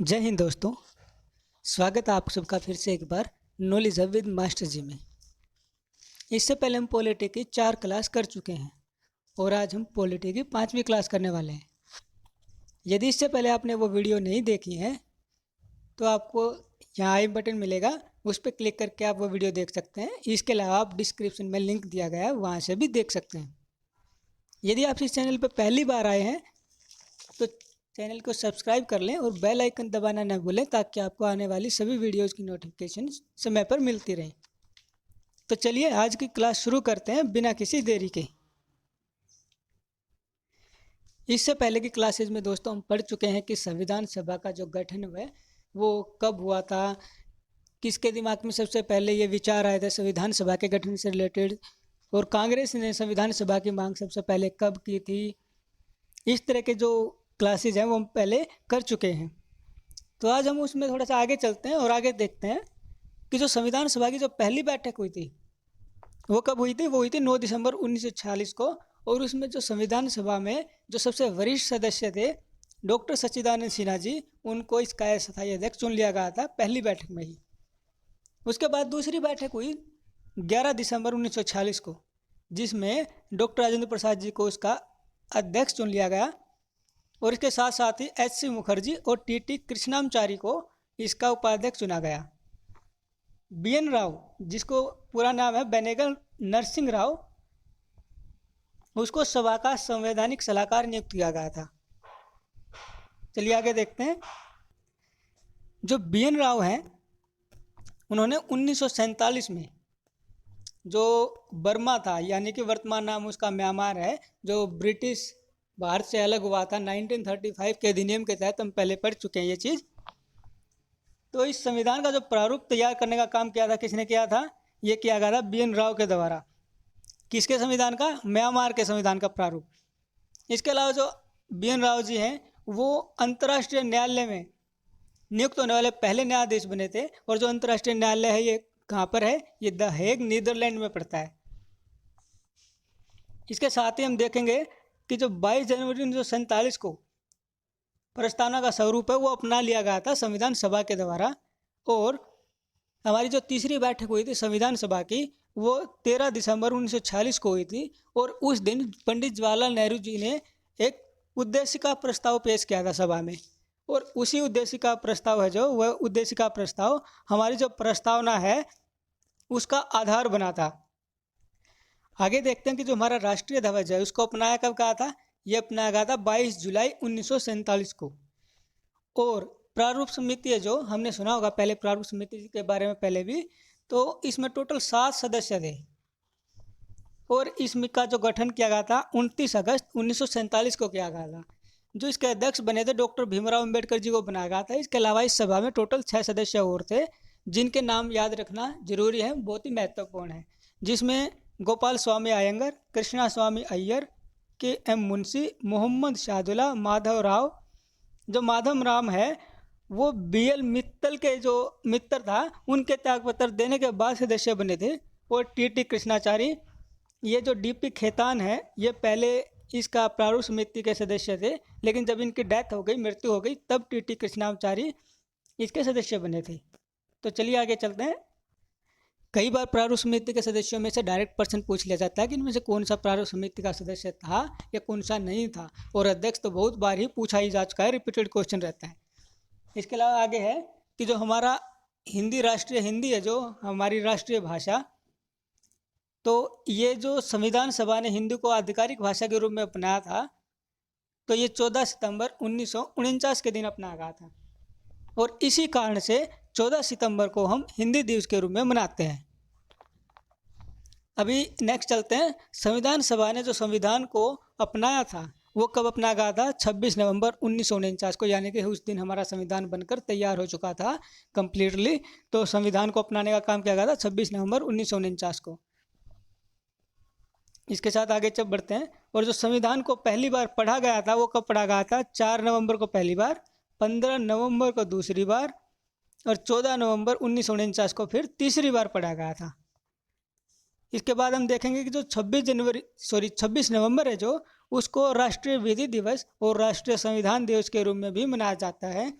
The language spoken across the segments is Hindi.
जय हिंद दोस्तों। स्वागत है आप सबका फिर से एक बार नॉलेज हब विद मास्टर जी में। इससे पहले हम पॉलिटी की 4 क्लास कर चुके हैं और आज हम पॉलिटी की 5वीं क्लास करने वाले हैं। यदि इससे पहले आपने वो वीडियो नहीं देखी है तो आपको यहाँ आई बटन मिलेगा, उस पर क्लिक करके आप वो वीडियो देख सकते हैं। इसके अलावा आप डिस्क्रिप्शन में लिंक दिया गया है, वहाँ से भी देख सकते हैं। यदि आप इस चैनल पर पहली बार आए हैं तो चैनल को सब्सक्राइब कर लें और बेल आइकन दबाना न भूलें ताकि आपको आने वाली सभी वीडियोज़ की नोटिफिकेशन समय पर मिलती रहे। तो चलिए आज की क्लास शुरू करते हैं बिना किसी देरी के। इससे पहले की क्लासेज में दोस्तों हम पढ़ चुके हैं कि संविधान सभा का जो गठन हुआ वो कब हुआ था, किसके दिमाग में सबसे पहले ये विचार आए थे संविधान सभा के गठन से रिलेटेड, और कांग्रेस ने संविधान सभा की मांग सबसे पहले कब की थी। इस तरह के जो क्लासेज हैं वो हम पहले कर चुके हैं। तो आज हम उसमें थोड़ा सा आगे चलते हैं और आगे देखते हैं कि जो संविधान सभा की जो पहली बैठक हुई थी वो कब हुई थी। वो हुई थी 9 दिसंबर 1946 को, और उसमें जो संविधान सभा में जो सबसे वरिष्ठ सदस्य थे डॉक्टर सच्चिदानंद सिन्हा जी, उनको इसका स्थायी अध्यक्ष चुन लिया गया था पहली बैठक में ही। उसके बाद दूसरी बैठक हुई 11 दिसंबर 1946 को, जिसमें डॉक्टर राजेंद्र प्रसाद जी को उसका अध्यक्ष चुन लिया गया, और इसके साथ साथ ही एच.सी. मुखर्जी और टी.टी. कृष्णामाचारी को इसका उपाध्यक्ष चुना गया। बी.एन. राव, जिसको पूरा नाम है बेनेगल नरसिंह राव, उसको सभा का संवैधानिक सलाहकार नियुक्त किया गया था। चलिए आगे देखते हैं। जो बी.एन. राव हैं उन्होंने 1947 में जो बर्मा था, यानी कि वर्तमान नाम उसका म्यांमार है, जो ब्रिटिश भारत से अलग हुआ था 1935 के अधिनियम के तहत, हम पहले पढ़ चुके हैं ये चीज़। तो इस संविधान का जो प्रारूप तैयार करने का काम किया था, किसने किया था? ये किया गया था बी.एन. राव के द्वारा। किसके संविधान का? म्यांमार के संविधान का प्रारूप। इसके अलावा जो बी.एन. राव जी हैं वो अंतर्राष्ट्रीय न्यायालय में नियुक्त होने वाले पहले न्यायाधीश बने थे, और जो अंतर्राष्ट्रीय न्यायालय है ये कहाँ पर है? ये द हेग नीदरलैंड में पड़ता है। इसके साथ ही हम देखेंगे कि जो 22 जनवरी 1947 को प्रस्तावना का स्वरूप है वो अपना लिया गया था संविधान सभा के द्वारा। और हमारी जो तीसरी बैठक हुई थी संविधान सभा की वो 13 दिसंबर 1946 को हुई थी, और उस दिन पंडित जवाहरलाल नेहरू जी ने एक उद्देशिका प्रस्ताव पेश किया था सभा में, और उसी उद्देशिका प्रस्ताव है जो वह उद्देशिका प्रस्ताव हमारी जो प्रस्तावना है उसका आधार बना था। आगे देखते हैं कि जो हमारा राष्ट्रीय ध्वज है उसको अपनाया कब कहा था? ये अपनाया गया था 22 जुलाई 1947 को। और प्रारूप समिति है जो हमने सुना होगा पहले प्रारूप समिति के बारे में पहले भी, तो इसमें टोटल 7 सदस्य थे, और इसमें का जो गठन किया गया था 29 अगस्त 1947 को किया गया था। जो इसके अध्यक्ष बने थे डॉक्टर भीमराव अम्बेडकर जी को बनाया गया था। इसके अलावा इस सभा में टोटल 6 सदस्य और थे जिनके नाम याद रखना जरूरी है, बहुत ही महत्वपूर्ण है, जिसमें गोपाल स्वामी अयंगर, कृष्णा स्वामी अय्यर, के एम मुंशी, मोहम्मद शाहदुल्ला, माधव राव। जो माधव राम है वो बी.एल. मित्तल के जो मित्र था उनके त्यागपत्र देने के बाद सदस्य बने थे। और टी.टी. कृष्णाचारी, ये जो डी.पी. खेतान है ये पहले इसका प्रारूप समिति के सदस्य थे, लेकिन जब इनकी डेथ हो गई, मृत्यु हो गई, तब टी.टी. कृष्णाचारी इसके सदस्य बने थे। तो चलिए आगे चलते हैं। कई बार प्रारूप समिति के सदस्यों में से डायरेक्ट प्रश्न पूछ लिया जाता है कि इनमें से कौन सा प्रारूप समिति का सदस्य था या कौन सा नहीं था, और अध्यक्ष तो बहुत बार ही पूछा ही जा चुका है, रिपीटेड क्वेश्चन रहता है। इसके अलावा आगे है कि जो हमारा हिंदी, राष्ट्रीय हिंदी है जो हमारी राष्ट्रीय भाषा, तो ये जो संविधान सभा ने हिंदी को आधिकारिक भाषा के रूप में अपनाया था, तो ये 14 सितंबर 1949 के दिन अपनाया गया था, और इसी कारण से 14 सितंबर को हम हिंदी दिवस के रूप में मनाते हैं। अभी नेक्स्ट चलते हैं। संविधान सभा ने जो संविधान को अपनाया था वो कब अपनाया गया था? 26 नवंबर 1949 को, यानी कि उस दिन हमारा संविधान बनकर तैयार हो चुका था कंप्लीटली। तो संविधान को अपनाने का काम किया गया था 26 नवंबर 1949 को। इसके साथ आगे चल बढ़ते हैं। और जो संविधान को पहली बार पढ़ा गया था वो कब पढ़ा गया था? 4 नवंबर को पहली बार, 15 नवंबर को दूसरी बार, और 14 नवंबर 1949 को फिर तीसरी बार पढ़ा गया था। इसके बाद हम देखेंगे कि जो 26 नवंबर है जो, उसको राष्ट्रीय विधि दिवस और राष्ट्रीय संविधान दिवस के रूप में भी मनाया जाता है।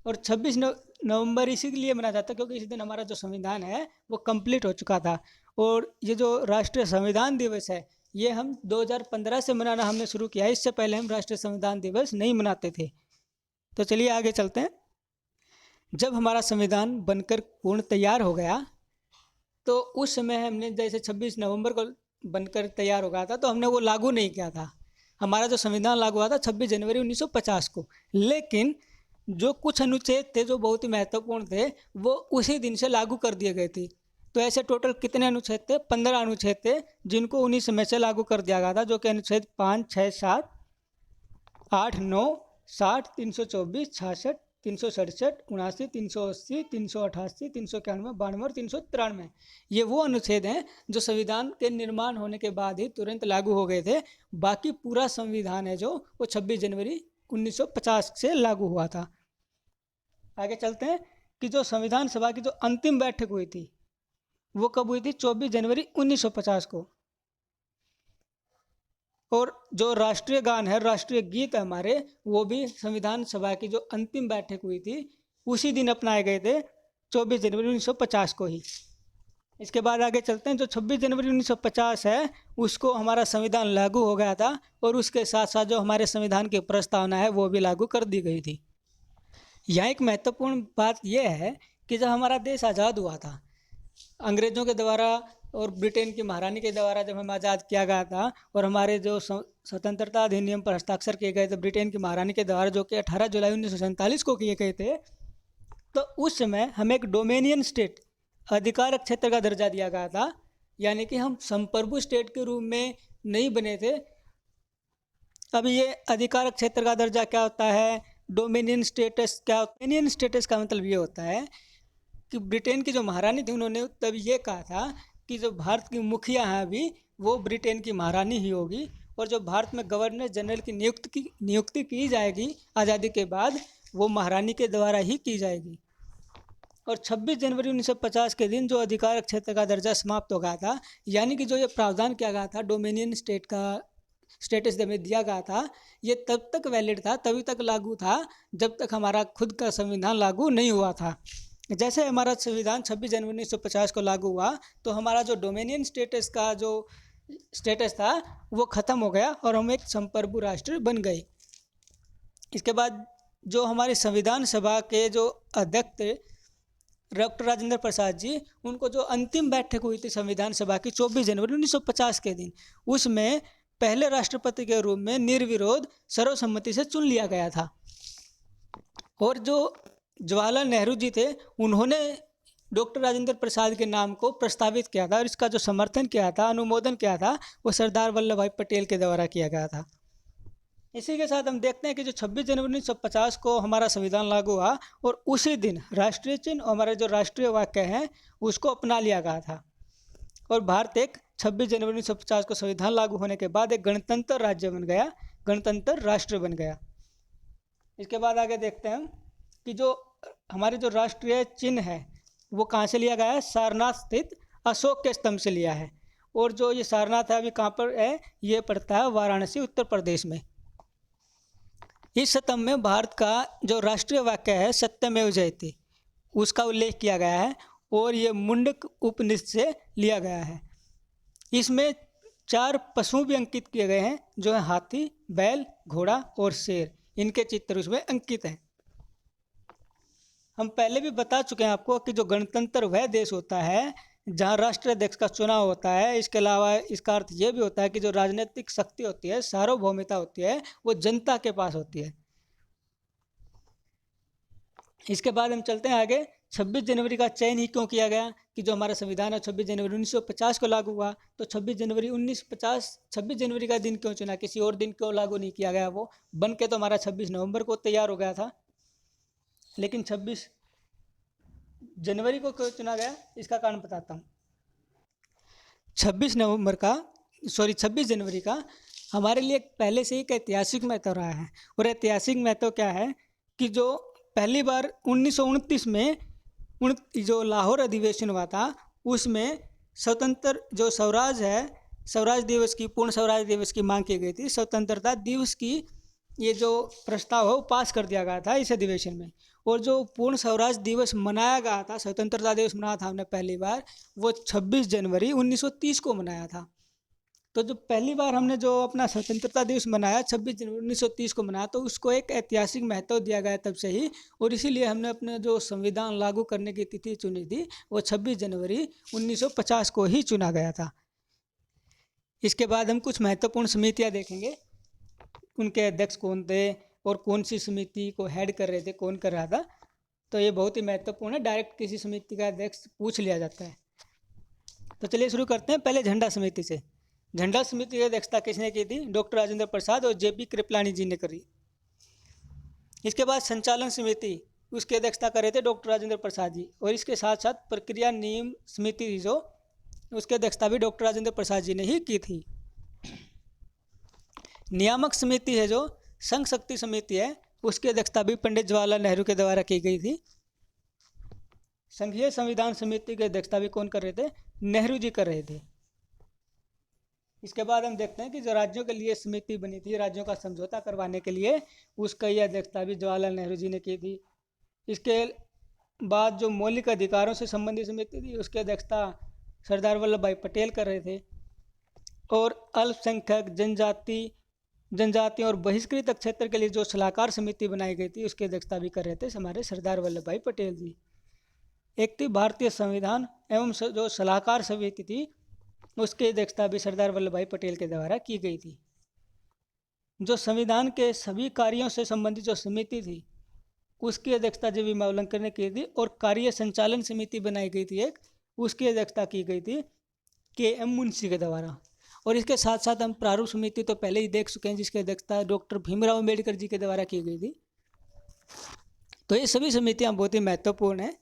और 26 नवंबर इसीलिए मनाया जाता है क्योंकि इस दिन हमारा जो संविधान है वो कंप्लीट हो चुका था। और ये जो राष्ट्रीय संविधान दिवस है ये हम 2015 से मनाना हमने शुरू किया है, इससे पहले हम राष्ट्रीय संविधान दिवस नहीं मनाते थे। तो चलिए आगे चलते हैं। जब हमारा संविधान बनकर पूर्ण तैयार हो गया तो उस समय हमने जैसे 26 नवंबर को बनकर तैयार हो गया था तो हमने वो लागू नहीं किया था। हमारा जो संविधान लागू हुआ था 26 जनवरी 1950 को, लेकिन जो कुछ अनुच्छेद थे जो बहुत ही महत्वपूर्ण थे वो उसी दिन से लागू कर दिए गए थे। तो ऐसे टोटल कितने अनुच्छेद थे? 15 अनुच्छेद थे जिनको उन्हीं समय से लागू कर दिया गया था, जो कि अनुच्छेद 5, 6, 7, 8, 9, 60, 324, 66, 367, 79, 380, 388, 391, 92 और 393। ये वो अनुच्छेद हैं जो संविधान के निर्माण होने के बाद ही तुरंत लागू हो गए थे। बाकी पूरा संविधान है जो वो 26 जनवरी 1950 से लागू हुआ था। आगे चलते हैं कि जो संविधान सभा की जो अंतिम बैठक हुई थी वो कब हुई थी? 24 जनवरी 1950 को। और जो राष्ट्रीय गान है, राष्ट्रीय गीत है हमारे, वो भी संविधान सभा की जो अंतिम बैठक हुई थी उसी दिन अपनाए गए थे, 24 जनवरी 1950 को ही। इसके बाद आगे चलते हैं। जो 26 जनवरी 1950 है उसको हमारा संविधान लागू हो गया था और उसके साथ साथ जो हमारे संविधान की प्रस्तावना है वो भी लागू कर दी गई थी। यहाँ एक महत्वपूर्ण बात यह है कि जब हमारा देश आज़ाद हुआ था अंग्रेज़ों के द्वारा और ब्रिटेन की महारानी के द्वारा, जब हमें आज़ाद किया गया था और हमारे जो स्वतंत्रता अधिनियम पर हस्ताक्षर किए गए थे ब्रिटेन की महारानी के द्वारा, जो कि 18 जुलाई 1947 को किए गए थे, तो उस समय हमें एक डोमेनियन स्टेट, अधिकारक क्षेत्र का दर्जा दिया गया था। यानी कि हम संप्रभु स्टेट के रूप में नहीं बने थे। अब ये अधिकारक क्षेत्र का दर्जा क्या होता है, डोमेनियन स्टेटस क्या होता है? डोमेनियन स्टेटस का मतलब ये होता है कि ब्रिटेन की जो महारानी थी उन्होंने तब ये कहा था कि जो भारत की मुखिया है अभी वो ब्रिटेन की महारानी ही होगी, और जो भारत में गवर्नर जनरल की नियुक्ति की जाएगी आज़ादी के बाद वो महारानी के द्वारा ही की जाएगी। और 26 जनवरी 1950 के दिन जो अधिकारक क्षेत्र का दर्जा समाप्त हो गया था, यानी कि जो ये प्रावधान किया गया था डोमेनियन स्टेट का स्टेटस में दिया गया था, ये तब तक वैलिड था, तभी तक लागू था जब तक हमारा खुद का संविधान लागू नहीं हुआ था। जैसे हमारा संविधान 26 जनवरी 1950 को लागू हुआ तो हमारा जो डोमेनियन स्टेटस का जो स्टेटस था वो ख़त्म हो गया और हम एक संप्रभु राष्ट्र बन गए। इसके बाद जो हमारे संविधान सभा के जो अध्यक्ष थे डॉक्टर राजेंद्र प्रसाद जी, उनको जो अंतिम बैठक हुई थी संविधान सभा की 24 जनवरी 1950 के दिन, उसमें पहले राष्ट्रपति के रूप में निर्विरोध सर्वसम्मति से चुन लिया गया था। और जो जवाहरलाल नेहरू जी थे उन्होंने डॉक्टर राजेंद्र प्रसाद के नाम को प्रस्तावित किया था और इसका जो समर्थन किया था, अनुमोदन किया था, वो सरदार वल्लभ भाई पटेल के द्वारा किया गया था। इसी के साथ हम देखते हैं कि जो 26 जनवरी 1950 को हमारा संविधान लागू हुआ और उसी दिन राष्ट्रीय चिन्ह और हमारे जो राष्ट्रीय वाक्य हैं उसको अपना लिया गया था और भारत एक 26 जनवरी 1950 को संविधान लागू होने के बाद एक गणतंत्र राज्य बन गया, गणतंत्र राष्ट्र बन गया। इसके बाद आगे देखते हैं कि जो हमारे जो राष्ट्रीय चिन्ह है वो कहाँ से लिया गया है? सारनाथ स्थित अशोक के स्तंभ से लिया है। और जो ये सारनाथ है अभी कहाँ पर है? ये पड़ता है वाराणसी, उत्तर प्रदेश में। इस स्तंभ में भारत का जो राष्ट्रीय वाक्य है सत्यमेव जयते, उसका उल्लेख किया गया है और ये मुंडक उपनिषद से लिया गया है। इसमें 4 पशु भी अंकित किए गए हैं जो है हाथी, बैल, घोड़ा और शेर, इनके चित्र उसमें अंकित हैं। हम पहले भी बता चुके हैं आपको कि जो गणतंत्र वह देश होता है जहाँ राष्ट्राध्यक्ष का चुनाव होता है। इसके अलावा इसका अर्थ ये भी होता है कि जो राजनीतिक शक्ति होती है, सार्वभौमिकता होती है, वो जनता के पास होती है। इसके बाद हम चलते हैं आगे। 26 जनवरी का चयन ही क्यों किया गया कि जो हमारा संविधान है 26 जनवरी 1950 को लागू हुआ, तो 26 जनवरी 1950 26 जनवरी का दिन क्यों चुना? किसी और दिन क्यों लागू नहीं किया गया? वो बन के तो हमारा 26 नवंबर को तैयार हो गया था, लेकिन 26 जनवरी को क्यों चुना गया? इसका कारण बताता हूँ। 26 जनवरी का हमारे लिए पहले से ही एक ऐतिहासिक महत्व रहा है। और ऐतिहासिक महत्व क्या है कि जो पहली बार 1929 में जो लाहौर अधिवेशन हुआ था उसमें स्वतंत्र जो स्वराज है, स्वराज दिवस की, पूर्ण स्वराज दिवस की मांग की गई थी। स्वतंत्रता दिवस की ये जो प्रस्ताव है वो पास कर दिया गया था इस अधिवेशन में। और जो पूर्ण स्वराज दिवस मनाया गया था, स्वतंत्रता दिवस मनाया था हमने पहली बार, वो 26 जनवरी 1930 को मनाया था। तो जो पहली बार हमने जो अपना स्वतंत्रता दिवस मनाया 26 जनवरी 1930 को मनाया, तो उसको एक ऐतिहासिक महत्व दिया गया तब से ही, और इसीलिए हमने अपने जो संविधान लागू करने की तिथि चुनी थी वो 26 जनवरी 1950 को ही चुना गया था। इसके बाद हम कुछ महत्वपूर्ण समितियाँ देखेंगे, उनके अध्यक्ष कौन थे और कौन सी समिति को हेड कर रहे थे, कौन कर रहा था। तो ये बहुत ही महत्वपूर्ण है, डायरेक्ट किसी समिति का अध्यक्ष पूछ लिया जाता है। तो चलिए शुरू करते हैं पहले झंडा समिति से। झंडा समिति की अध्यक्षता किसने की थी? डॉक्टर राजेंद्र प्रसाद और जेपी कृपलानी जी ने करी। इसके बाद संचालन समिति, उसकी अध्यक्षता कर रहे थे डॉक्टर राजेंद्र प्रसाद जी, और इसके साथ साथ प्रक्रिया नियम समिति थी जो, उसकी अध्यक्षता भी डॉक्टर राजेंद्र प्रसाद जी ने ही की थी। नियामक समिति है जो संघ शक्ति समिति है, उसकी अध्यक्षता भी पंडित जवाहरलाल नेहरू के द्वारा की गई थी। संघीय संविधान समिति की अध्यक्षता भी कौन कर रहे थे? नेहरू जी कर रहे थे। इसके बाद हम देखते हैं कि जो राज्यों के लिए समिति बनी थी, राज्यों का समझौता करवाने के लिए, उसका ये अध्यक्षता भी जवाहरलाल नेहरू जी ने की थी। इसके बाद जो मौलिक अधिकारों से संबंधित समिति थी, उसकी अध्यक्षता सरदार वल्लभ भाई पटेल कर रहे थे। और अल्पसंख्यक जनजाति और बहिष्कृत क्षेत्र के लिए जो सलाहकार समिति बनाई गई थी, उसकी अध्यक्षता भी कर रहे थे हमारे सरदार वल्लभ भाई पटेल जी। एक थी भारतीय संविधान एवं जो सलाहकार समिति थी, उसकी अध्यक्षता भी सरदार वल्लभ भाई पटेल के द्वारा की गई थी। जो संविधान के सभी कार्यों से संबंधित जो समिति थी, उसकी अध्यक्षता जी.वी. मावलंकर ने की थी। और कार्य संचालन समिति बनाई गई थी एक, उसकी अध्यक्षता की गई थी के.एम. मुंशी के द्वारा। और इसके साथ साथ हम प्रारूप समिति तो पहले ही देख चुके हैं, जिसकी अध्यक्षता डॉक्टर भीमराव अम्बेडकर जी के द्वारा की गई थी। तो ये सभी समितियाँ बहुत ही महत्वपूर्ण हैं,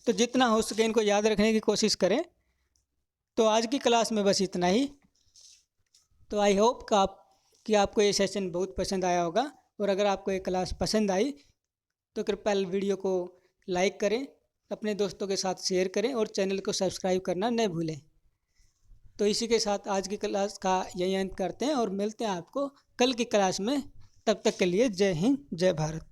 तो जितना हो सके इनको याद रखने की कोशिश करें। तो आज की क्लास में बस इतना ही। तो आई होप कि आपको ये सेशन बहुत पसंद आया होगा, और अगर आपको ये क्लास पसंद आई तो कृपया वीडियो को लाइक करें, अपने दोस्तों के साथ शेयर करें और चैनल को सब्सक्राइब करना न भूलें। तो इसी के साथ आज की क्लास का यही अंत करते हैं और मिलते हैं आपको कल की क्लास में। तब तक के लिए जय हिंद, जय भारत।